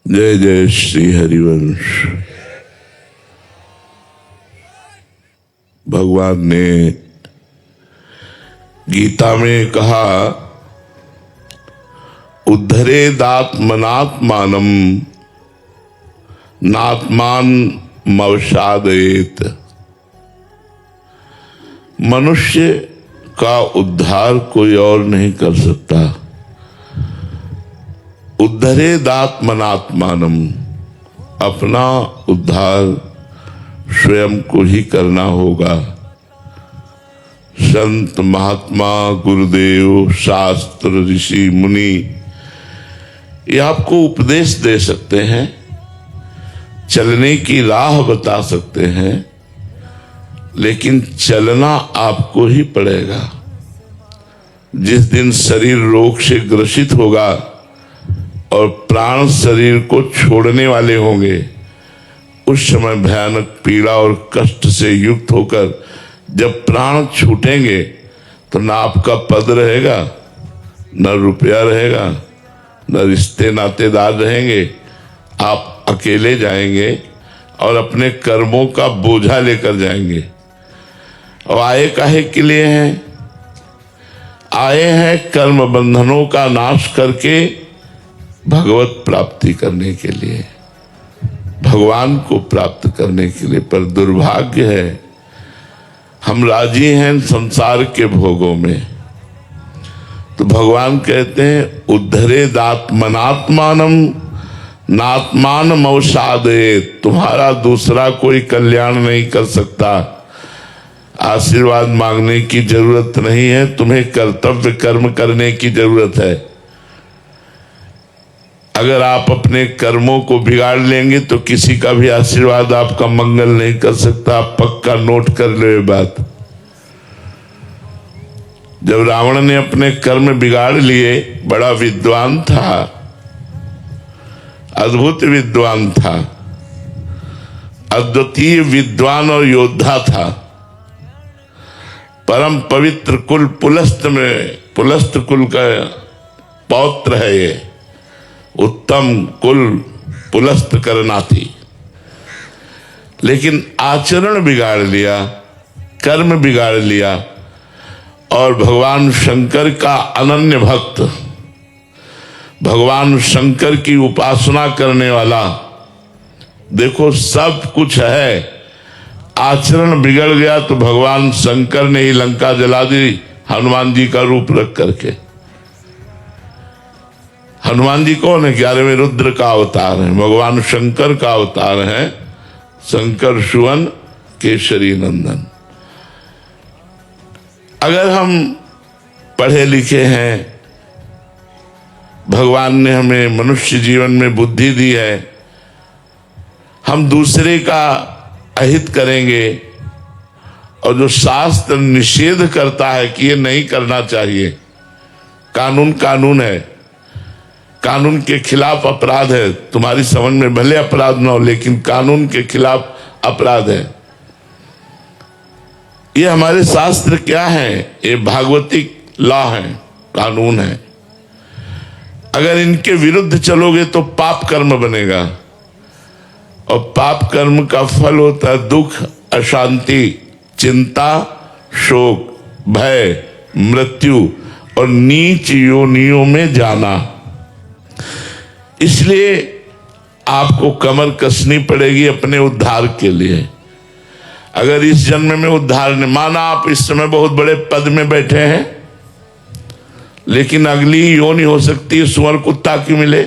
जय जय श्री हरिवंश। भगवान ने गीता में कहा, उद्धरेदात्मनात्मानं नात्मानमवसादयेत्। मनुष्य का उद्धार कोई और नहीं कर सकता। उद्धरेदात्मनात्मानं, अपना उद्धार स्वयं को ही करना होगा। संत महात्मा गुरुदेव शास्त्र ऋषि मुनि ये आपको उपदेश दे सकते हैं, चलने की राह बता सकते हैं, लेकिन चलना आपको ही पड़ेगा। जिस दिन शरीर रोग से ग्रसित होगा और प्राण शरीर को छोड़ने वाले होंगे, उस समय भयानक पीड़ा और कष्ट से युक्त होकर जब प्राण छूटेंगे तो ना आपका पद रहेगा, न रुपया रहेगा, न रिश्ते नातेदार रहेंगे। आप अकेले जाएंगे और अपने कर्मों का बोझा लेकर जाएंगे। और आए काहे के लिए हैं? आए हैं कर्म बंधनों का नाश करके भगवत प्राप्ति करने के लिए, भगवान को प्राप्त करने के लिए। पर दुर्भाग्य है, हम राजी हैं संसार के भोगों में। तो भगवान कहते हैं, उद्धरेदात्मनात्मानं नात्मानमवसादयेत्। तुम्हारा दूसरा कोई कल्याण नहीं कर सकता। आशीर्वाद मांगने की जरूरत नहीं है, तुम्हें कर्तव्य कर्म करने की जरूरत है। अगर आप अपने कर्मों को बिगाड़ लेंगे तो किसी का भी आशीर्वाद आपका मंगल नहीं कर सकता। पक्का नोट कर लो ये बात। जब रावण ने अपने कर्म बिगाड़ लिए, बड़ा विद्वान था, अद्भुत विद्वान था, अद्वितीय विद्वान और योद्धा था। परम पवित्र कुल पुलस्त में, पुलस्त कुल का पौत्र है ये। उत्तम कुल पुलस्त करना थी, लेकिन आचरण बिगाड़ लिया, कर्म बिगाड़ लिया। और भगवान शंकर का अनन्य भक्त, भगवान शंकर की उपासना करने वाला, देखो सब कुछ है, आचरण बिगड़ गया तो भगवान शंकर ने ही लंका जला दी हनुमान जी का रूप रख करके। हनुमान जी कौन है? 11वें रुद्र का अवतार है, भगवान शंकर का अवतार है। शंकर सुवन केशरी नंदन। अगर हम पढ़े लिखे हैं, भगवान ने हमें मनुष्य जीवन में बुद्धि दी है, हम दूसरे का अहित करेंगे और जो शास्त्र निषेध करता है कि ये नहीं करना चाहिए, कानून कानून है, कानून के खिलाफ अपराध है। तुम्हारी समझ में भले अपराध ना हो, लेकिन कानून के खिलाफ अपराध है। ये हमारे शास्त्र क्या है? ये भागवतिक लॉ है, कानून है। अगर इनके विरुद्ध चलोगे तो पाप कर्म बनेगा, और पाप कर्म का फल होता है दुख, अशांति, चिंता, शोक, भय, मृत्यु और नीच योनियों में जाना। इसलिए आपको कमर कसनी पड़ेगी अपने उद्धार के लिए। अगर इस जन्म में उद्धार ने माना, आप इस समय बहुत बड़े पद में बैठे हैं, लेकिन अगली योनि हो सकती है सुअर कुत्ता की मिले,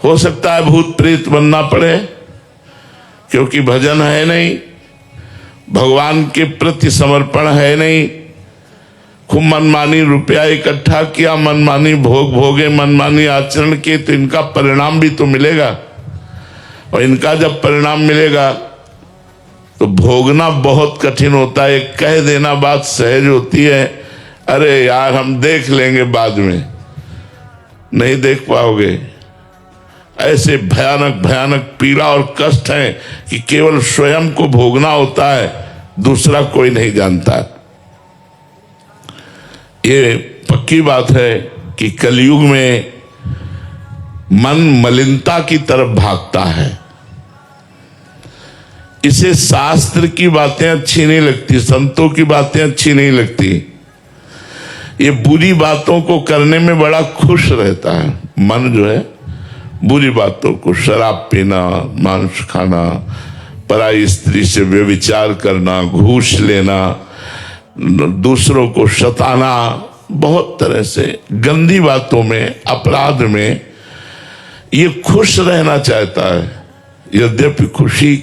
हो सकता है भूत प्रेत बनना पड़े, क्योंकि भजन है नहीं, भगवान के प्रति समर्पण है नहीं। खूब मनमानी रुपया इकट्ठा किया, मनमानी भोग भोगे, मनमानी आचरण किए, तो इनका परिणाम भी तो मिलेगा। और इनका जब परिणाम मिलेगा तो भोगना बहुत कठिन होता है। कह देना बात सहज होती है, अरे यार हम देख लेंगे बाद में, नहीं देख पाओगे। ऐसे भयानक भयानक पीड़ा और कष्ट हैं कि केवल स्वयं को भोगना होता है, दूसरा कोई नहीं जानता। ये पक्की बात है कि कलयुग में मन मलिनता की तरफ भागता है। इसे शास्त्र की बातें अच्छी नहीं लगती, संतों की बातें अच्छी नहीं लगती। ये बुरी बातों को करने में बड़ा खुश रहता है। मन जो है बुरी बातों को, शराब पीना, मांस खाना, पराई स्त्री से व्यभिचार करना, घूस लेना, दूसरों को सताना, बहुत तरह से गंदी बातों में, अपराध में ये खुश रहना चाहता है। यद्यपि खुशी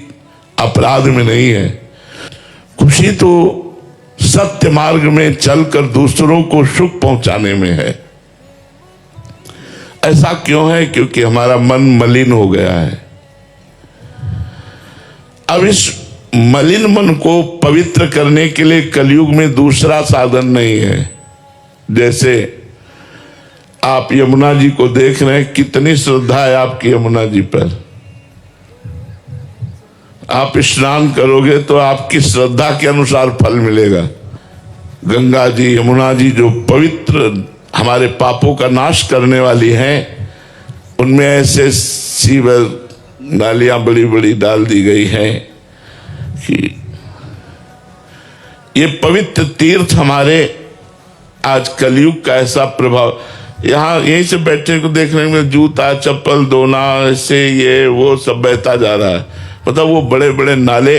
अपराध में नहीं है, खुशी तो सत्य मार्ग में चलकर दूसरों को सुख पहुंचाने में है। ऐसा क्यों है? क्योंकि हमारा मन मलिन हो गया है। अब इस मलिन मन को पवित्र करने के लिए कलयुग में दूसरा साधन नहीं है। जैसे आप यमुना जी को देख रहे हैं, कितनी श्रद्धा है आपकी यमुना जी पर। आप स्नान करोगे तो आपकी श्रद्धा के अनुसार फल मिलेगा। गंगा जी, यमुना जी जो पवित्र हमारे पापों का नाश करने वाली हैं, उनमें ऐसे सीवर नालियां बड़ी बड़ी डाल दी गई हैं कि ये पवित्र तीर्थ हमारे आज कलयुग का ऐसा प्रभाव। यहाँ यहीं से बैठने को देखने में जूता चप्पल धोना, ऐसे ये वो सब बहता जा रहा है। मतलब वो बड़े बड़े नाले,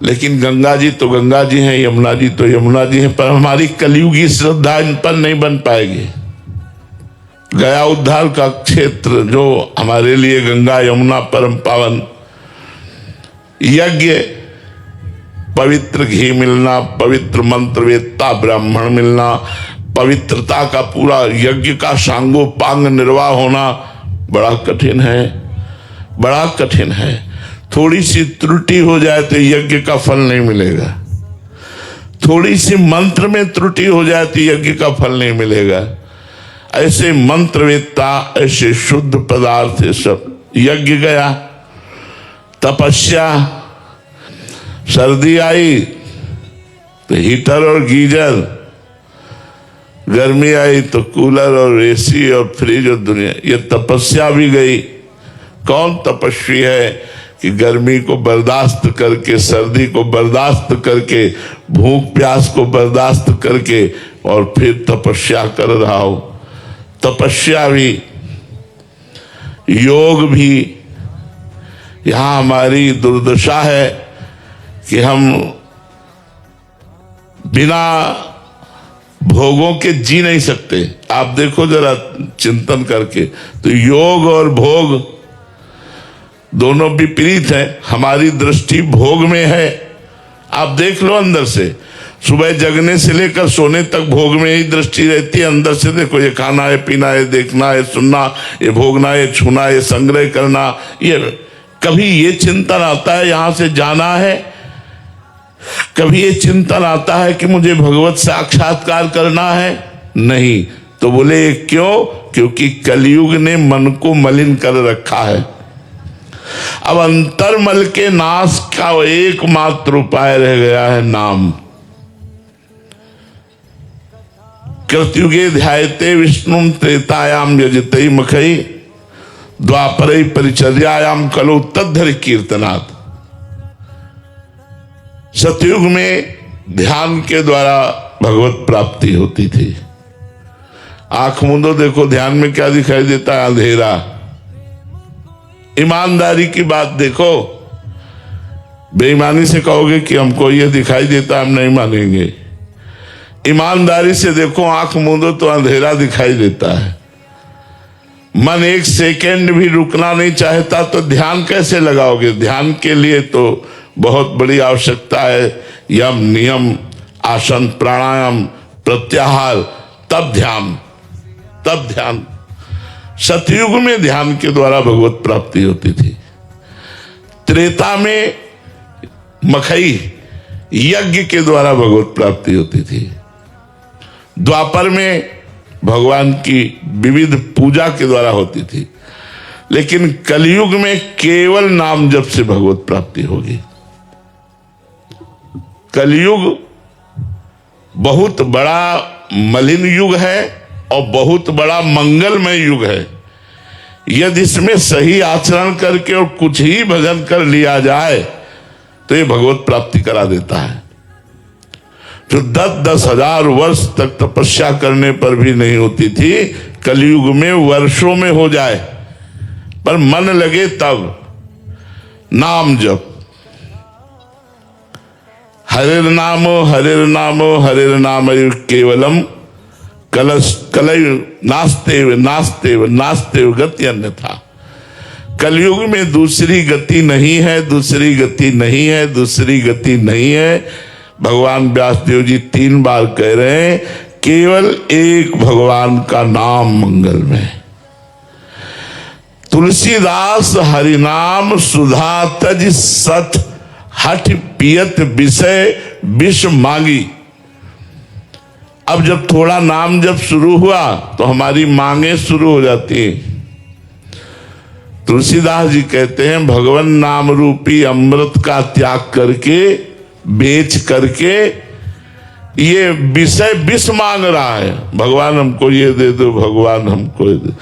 लेकिन गंगा जी तो गंगा जी हैं, यमुना जी तो यमुना जी हैं, पर हमारी कलयुगी श्रद्धा इन पर नहीं बन पाएगी। गया उद्धार का क्षेत्र जो हमारे लिए गंगा यमुना परम पावन, यज्ञ, पवित्र घी मिलना, पवित्र मंत्र वेत्ता ब्राह्मण मिलना, पवित्रता का पूरा यज्ञ का सांगोपांग निर्वाह होना बड़ा कठिन है, बड़ा कठिन है। थोड़ी सी त्रुटि हो जाए तो यज्ञ का फल नहीं मिलेगा। थोड़ी सी मंत्र में त्रुटि हो जाए तो यज्ञ का फल नहीं मिलेगा। ऐसे मंत्रवेत्ता, ऐसे शुद्ध पदार्थ सब यज्ञ गया, तपस्या, सर्दी आई तो हीटर और गीजर, गर्मी आई तो कूलर और एसी और फ्रिज और दुनिया, ये तपस्या भी गई। कौन तपस्वी है कि गर्मी को बर्दाश्त करके, सर्दी को बर्दाश्त करके, भूख प्यास को बर्दाश्त करके और फिर तपस्या कर रहा हो। तपस्या भी, योग भी। यहां हमारी दुर्दशा है कि हम बिना भोगों के जी नहीं सकते। आप देखो जरा चिंतन करके, तो योग और भोग दोनों विपरीत है। हमारी दृष्टि भोग में है। आप देख लो अंदर से, सुबह जगने से लेकर सोने तक भोग में ही दृष्टि रहती है। अंदर से देखो, ये खाना है, पीना है, देखना है, सुनना, ये भोगना, ये छूना, ये संग्रह करना। ये कभी ये चिंतन आता है यहां से जाना है? कभी ये चिंतन आता है कि मुझे भगवत साक्षात्कार करना है? नहीं। तो बोले क्यों? क्योंकि कलयुग ने मन को मलिन कर रखा है। अब अंतर्मल के नाश का एकमात्र उपाय रह गया है नाम। कृतयुगे ध्यायते विष्णु त्रेतायाम यजते मखई द्वापरे परिचर्यायाम कलो तद्धर कीर्तनात्। सतयुग में ध्यान के द्वारा भगवत प्राप्ति होती थी। आंख मूंदो, देखो ध्यान में क्या दिखाई देता है? अंधेरा। ईमानदारी की बात देखो, बेईमानी से कहोगे कि हमको ये दिखाई देता, हम नहीं मानेंगे। ईमानदारी से देखो, आंख मूंदो तो अंधेरा दिखाई देता है। मन एक सेकेंड भी रुकना नहीं चाहता तो ध्यान कैसे लगाओगे? ध्यान के लिए तो बहुत बड़ी आवश्यकता है। यम, नियम, आसन, प्राणायाम, प्रत्याहार, तब ध्यान, तब ध्यान। सतयुग में ध्यान के द्वारा भगवत प्राप्ति होती थी। त्रेता में मखई, यज्ञ के द्वारा भगवत प्राप्ति होती थी। द्वापर में भगवान की विविध पूजा के द्वारा होती थी। लेकिन कलयुग में केवल नाम जप से भगवत प्राप्ति होगी। कलयुग बहुत बड़ा मलिन युग है और बहुत बड़ा मंगलमय युग है। यदि इसमें सही आचरण करके और कुछ ही भजन कर लिया जाए तो ये भगवत प्राप्ति करा देता है। जो 10-10 हजार वर्ष तक तपस्या करने पर भी नहीं होती थी, कलयुग में वर्षों में हो जाए, पर मन लगे तब। नाम जप, हरिर नामो हरिर नामो हरिर नाम केवलम कलयु नास्तेव नास्तेव नास्तेव गति अन्यथा। कलयुग में दूसरी गति नहीं है, दूसरी गति नहीं है, दूसरी गति नहीं है। भगवान व्यासदेव जी 3 बार कह रहे हैं, केवल एक भगवान का नाम मंगल में। तुलसीदास हरिनाम सुधा तज सठ हठ पियत विषय विष मांगी। अब जब थोड़ा नाम जब शुरू हुआ तो हमारी मांगे शुरू हो जाती हैं। तुलसीदास जी कहते हैं, भगवान नाम रूपी अमृत का त्याग करके, बेच करके ये विषय विष मांग रहा है। भगवान हमको ये दे दो, भगवान हमको ये दे।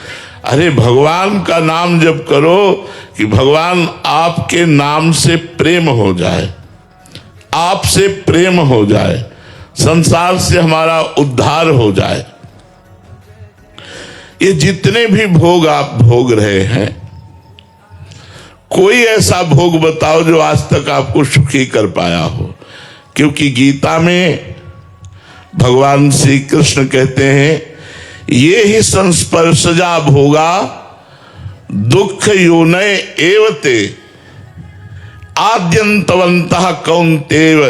अरे भगवान का नाम जब करो कि भगवान आपके नाम से प्रेम हो जाए, आपसे प्रेम हो जाए, संसार से हमारा उद्धार हो जाए। ये जितने भी भोग आप भोग रहे हैं, कोई ऐसा भोग बताओ जो आज तक आपको सुखी कर पाया हो। क्योंकि गीता में भगवान श्री कृष्ण कहते हैं, ये ही संस्पर्शजा भोगा दुख योनय एवते आद्यंतवंतः कौन्तेव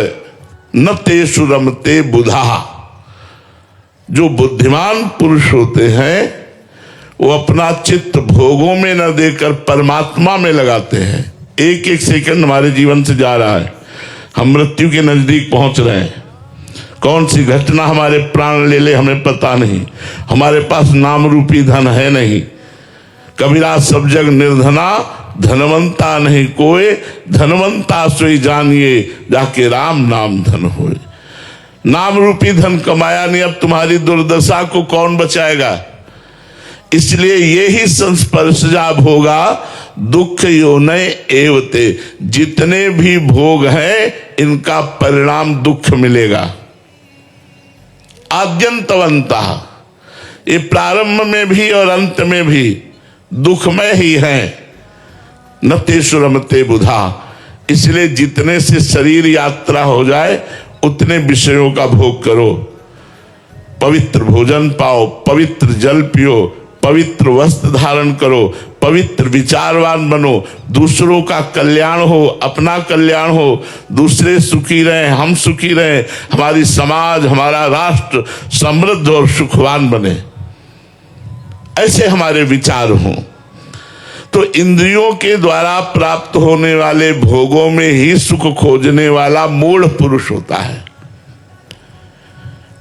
न तेषु रमते बुधा। जो बुद्धिमान पुरुष होते हैं वो अपना चित्त भोगों में न देकर परमात्मा में लगाते हैं। एक एक सेकंड हमारे जीवन से जा रहा है, हम मृत्यु के नजदीक पहुंच रहे हैं। कौन सी घटना हमारे प्राण ले ले हमें पता नहीं। हमारे पास नाम रूपी धन है नहीं। कबीरा सब जग निर्धना धनवंता नहीं कोई, धनवंता सोई जानिए जाके राम नाम धन होए। नाम रूपी धन कमाया नहीं, अब तुम्हारी दुर्दशा को कौन बचाएगा। इसलिए ये ही संस्पर्शजा भोगा दुख योनय एवते। जितने भी भोग हैं इनका परिणाम दुख मिलेगा। आद्यंतवंता, ये प्रारंभ में भी और अंत में भी दुखमय ही है। न तेषु रमते बुधा। इसलिए जितने से शरीर यात्रा हो जाए उतने विषयों का भोग करो। पवित्र भोजन पाओ, पवित्र जल पियो, पवित्र वस्त्र धारण करो, पवित्र विचारवान बनो, दूसरों का कल्याण हो, अपना कल्याण हो, दूसरे सुखी रहें, हम सुखी रहें, हमारी समाज, हमारा राष्ट्र समृद्ध और सुखवान बने, ऐसे हमारे विचार हों। तो इंद्रियों के द्वारा प्राप्त होने वाले भोगों में ही सुख खोजने वाला मूढ़ पुरुष होता है।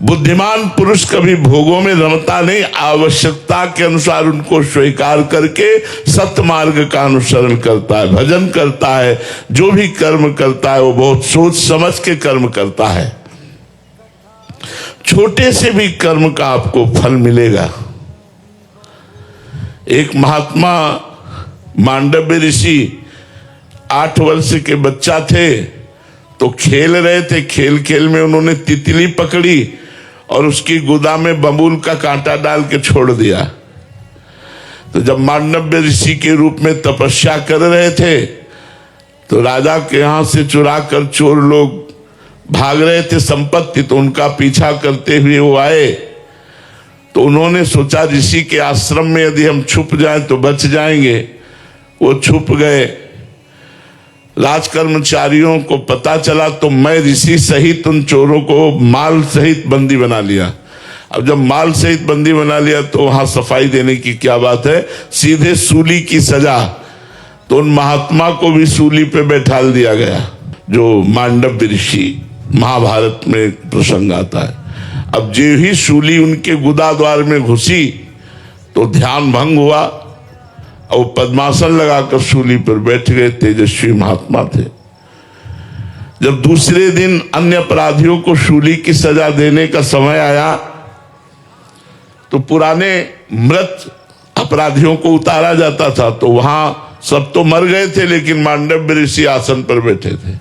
बुद्धिमान पुरुष कभी भोगों में रमता नहीं, आवश्यकता के अनुसार उनको स्वीकार करके सत्य मार्ग का अनुसरण करता है, भजन करता है। जो भी कर्म करता है वो बहुत सोच समझ के कर्म करता है। छोटे से भी कर्म का आपको फल मिलेगा। एक महात्मा मांडव्य ऋषि 8 वर्ष के बच्चा थे तो खेल रहे थे। खेल खेल में उन्होंने तितली पकड़ी और उसकी गुदा में बबूल का कांटा डाल के छोड़ दिया। तो जब मांडव्य ऋषि के रूप में तपस्या कर रहे थे तो राजा के यहां से चुरा कर चोर लोग भाग रहे थे संपत्ति, तो उनका पीछा करते हुए वो आए। तो उन्होंने सोचा ऋषि के आश्रम में यदि हम छुप जाएं तो बच जाएंगे। वो छुप गए। राजकर्मचारियों को पता चला तो मैं ऋषि सहित उन चोरों को माल सहित बंदी बना लिया। अब जब माल सहित बंदी बना लिया तो वहां सफाई देने की क्या बात है, सीधे सूली की सजा। तो उन महात्मा को भी सूली पे बैठाल दिया गया, जो मांडव्य ऋषि, महाभारत में प्रसंग आता है। अब जो ही सूली उनके गुदा द्वार में घुसी तो ध्यान भंग हुआ और पद्मासन लगाकर सूली पर बैठ गए। तेजस्वी महात्मा थे। जब दूसरे दिन अन्य अपराधियों को सूली की सजा देने का समय आया तो पुराने मृत अपराधियों को उतारा जाता था तो वहां सब तो मर गए थे, लेकिन मांडव्य ऋषि आसन पर बैठे थे।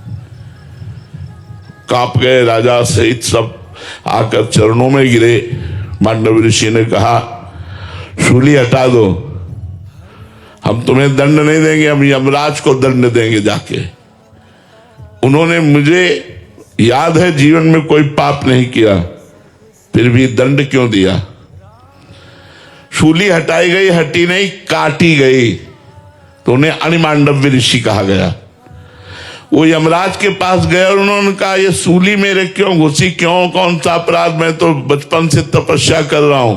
कांप गए, राजा सहित सब आकर चरणों में गिरे। मांडव्य ऋषि ने कहा, शूली हटा दो, हम तुम्हें दंड नहीं देंगे, हम यमराज को दंड देंगे जाके। उन्होंने, मुझे याद है जीवन में कोई पाप नहीं किया, फिर भी दंड क्यों दिया? शूली हटाई गई, हटी नहीं, काटी गई, तो उन्हें अणिमांडव्य ऋषि कहा गया। वो यमराज के पास गए और उन्होंने कहा, ये सूली मेरे क्यों घुसी, क्यों, कौन सा अपराध, मैं तो बचपन से तपस्या कर रहा हूं।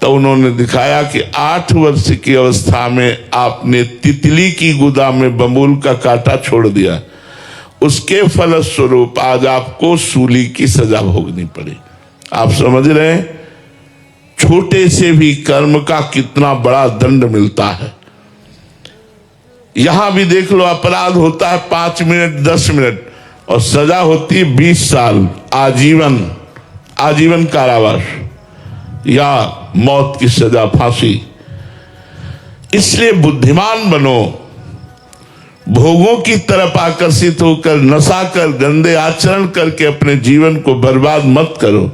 तो उन्होंने दिखाया कि 8 वर्ष की अवस्था में आपने तितली की गुदा में बबूल का कांटा छोड़ दिया, उसके फलस्वरूप आज आपको सूली की सजा भोगनी पड़ी। आप समझ रहे हैं छोटे से भी कर्म का कितना बड़ा दंड मिलता है। यहां भी देख लो, अपराध होता है 5 मिनट 10 मिनट और सजा होती है 20 साल, आजीवन कारावास या मौत की सजा, फांसी। इसलिए बुद्धिमान बनो, भोगों की तरफ आकर्षित होकर नशा कर गंदे आचरण करके अपने जीवन को बर्बाद मत करो।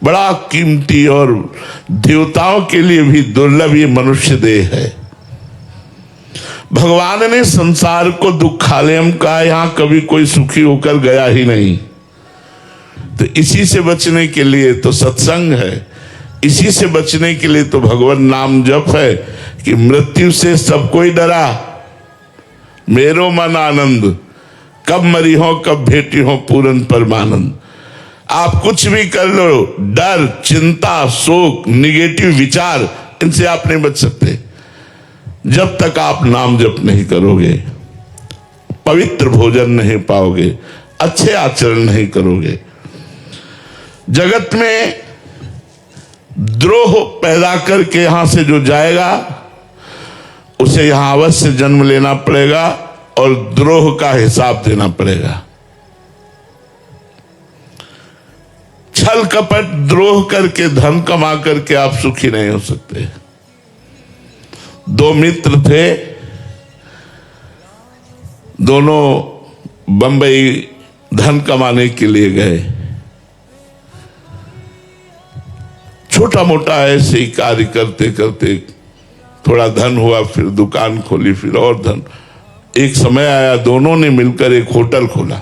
बड़ा कीमती और देवताओं के लिए भी दुर्लभ ये मनुष्य देह है। भगवान ने संसार को दुखालयम कहा, यहां कभी कोई सुखी होकर गया ही नहीं। तो इसी से बचने के लिए तो सत्संग है, इसी से बचने के लिए तो भगवान नाम जप है कि मृत्यु से सब कोई डरा, मेरो मन आनंद, कब मरी हो कब भेटी हो पूरन परमानंद। आप कुछ भी कर लो, डर, चिंता, शोक, निगेटिव विचार, इनसे आप नहीं बच सकते जब तक आप नाम जप नहीं करोगे, पवित्र भोजन नहीं पाओगे, अच्छे आचरण नहीं करोगे। जगत में द्रोह पैदा करके यहां से जो जाएगा उसे यहां अवश्य जन्म लेना पड़ेगा और द्रोह का हिसाब देना पड़ेगा। छल कपट द्रोह करके धन कमा करके आप सुखी नहीं हो सकते। 2 मित्र थे, दोनों बंबई धन कमाने के लिए गए। छोटा मोटा ऐसे ही कार्य करते करते थोड़ा धन हुआ, फिर दुकान खोली, फिर और धन। एक समय आया दोनों ने मिलकर एक होटल खोला।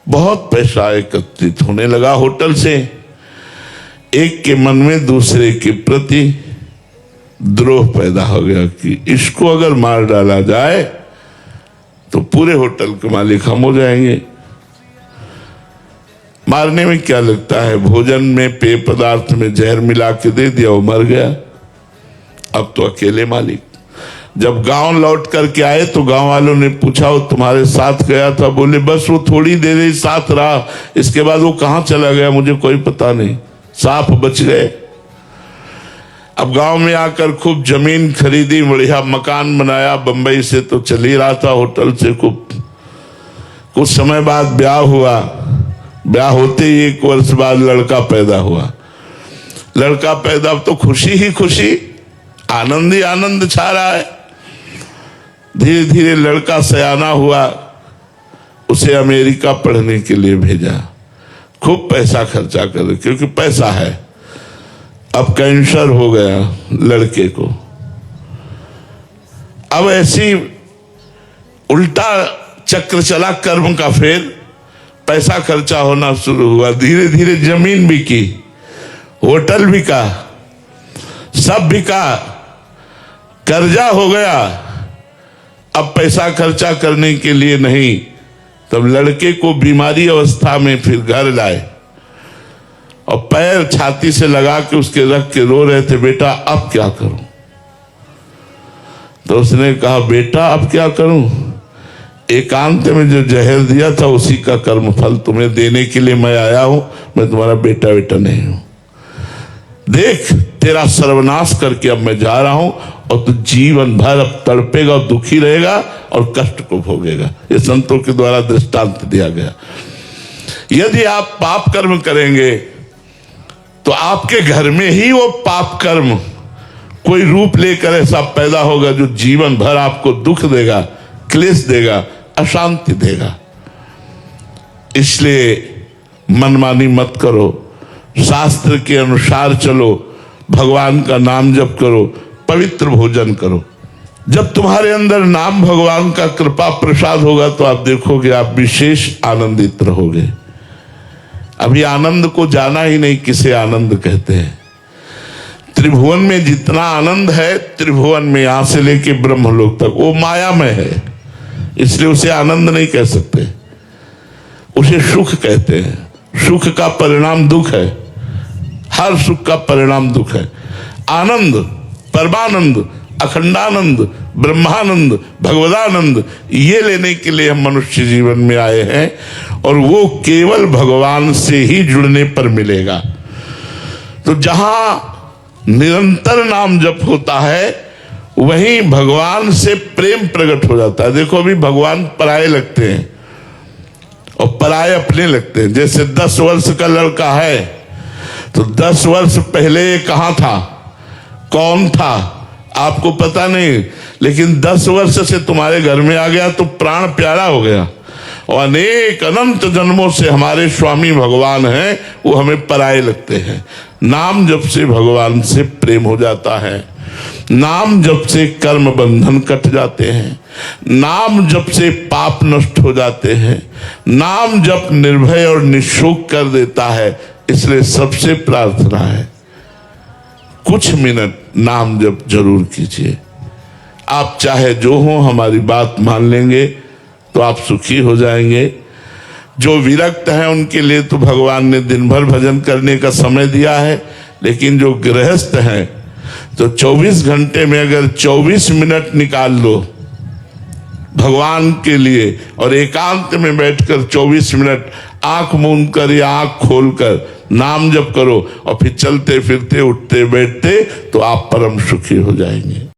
बहुत पैसा एकत्रित होने लगा होटल से। एक के मन में दूसरे के प्रति द्रोह पैदा हो गया कि इसको अगर मार डाला जाए तो पूरे होटल के मालिक हम हो जाएंगे। मारने में क्या लगता है, भोजन में पेय पदार्थ में जहर मिला के दे दिया, वो मर गया। अब तो अकेले मालिक। जब गांव लौट करके आए तो गांव वालों ने पूछा, वो तुम्हारे साथ गया था? बोले बस वो थोड़ी देर ही साथ रहा, इसके बाद वो कहां चला गया मुझे कोई पता नहीं, साफ बच गए। अब गांव में आकर खूब जमीन खरीदी, बढ़िया मकान बनाया। बंबई से तो चल ही रहा था होटल से। कुछ समय बाद ब्याह हुआ। ब्याह होते ही 1 वर्ष बाद लड़का पैदा हुआ। लड़का पैदा तो खुशी ही खुशी, आनंद ही आनंद छा रहा है। धीरे धीरे लड़का सयाना हुआ, उसे अमेरिका पढ़ने के लिए भेजा। खूब पैसा खर्चा कर, क्योंकि पैसा है। अब कैंसर हो गया लड़के को। अब ऐसी उल्टा चक्र चला कर्म का, फिर पैसा खर्चा होना शुरू हुआ। धीरे धीरे जमीन बिकी, होटल बिका, सब बिका, कर्जा हो गया। अब पैसा खर्चा करने के लिए नहीं, तब लड़के को बीमारी अवस्था में फिर घर लाए और पैर छाती से लगा के उसके रख के रो रहे थे, बेटा अब क्या करूं? तो उसने कहा, बेटा अब क्या करूं? एकांत में जो जहर दिया था उसी का कर्म फल तुम्हें देने के लिए मैं आया हूं। मैं तुम्हारा बेटा नहीं हूं। देख तेरा सर्वनाश करके अब मैं जा रहा हूं और तू जीवन भर अब तड़पेगा और दुखी रहेगा और कष्ट को भोगेगा। ये संतों के द्वारा दृष्टांत दिया गया। यदि आप पाप कर्म करेंगे तो आपके घर में ही वो पाप कर्म कोई रूप लेकर ऐसा पैदा होगा जो जीवन भर आपको दुख देगा, क्लेश देगा, अशांति देगा। इसलिए मनमानी मत करो, शास्त्र के अनुसार चलो, भगवान का नाम जप करो, पवित्र भोजन करो। जब तुम्हारे अंदर नाम भगवान का कृपा प्रसाद होगा तो आप देखोगे आप विशेष आनंदित रहोगे। अभी आनंद को जाना ही नहीं, किसे आनंद कहते हैं। त्रिभुवन में जितना आनंद है, त्रिभुवन में यहां से लेके ब्रह्मलोक तक वो माया में है, इसलिए उसे आनंद नहीं कह सकते, उसे सुख कहते हैं। सुख का परिणाम दुख है, हर सुख का परिणाम दुख है। आनंद, परमानंद, अखंडानंद, ब्रह्मानंद, भगवदानंद, ये लेने के लिए हम मनुष्य जीवन में आए हैं, और वो केवल भगवान से ही जुड़ने पर मिलेगा। तो जहां निरंतर नाम जप होता है वहीं भगवान से प्रेम प्रकट हो जाता है। देखो अभी भगवान पराये लगते हैं और पराये अपने लगते हैं। जैसे 10 वर्ष का लड़का है तो 10 वर्ष पहले ये कहां था, कौन था, आपको पता नहीं, लेकिन 10 वर्ष से तुम्हारे घर में आ गया तो प्राण प्यारा हो गया। और अनेक अनंत जन्मों से हमारे स्वामी भगवान हैं, वो हमें पराये लगते हैं। नाम जप से भगवान से प्रेम हो जाता है, नाम जप से कर्म बंधन कट जाते हैं, नाम जप से पाप नष्ट हो जाते हैं, नाम जप निर्भय और निशोक कर देता है। इसलिए सबसे प्रार्थना है कुछ मिनट नाम जप जरूर कीजिए। आप चाहे जो हो हमारी बात मान लेंगे तो आप सुखी हो जाएंगे। जो विरक्त हैं उनके लिए तो भगवान ने दिन भर भजन करने का समय दिया है, लेकिन जो गृहस्थ हैं तो 24 घंटे में अगर 24 मिनट निकाल लो भगवान के लिए और एकांत में बैठकर 24 मिनट आंख मूंद कर या आंख खोलकर नाम जप करो और फिर चलते फिरते उठते बैठते तो आप परम सुखी हो जाएंगे।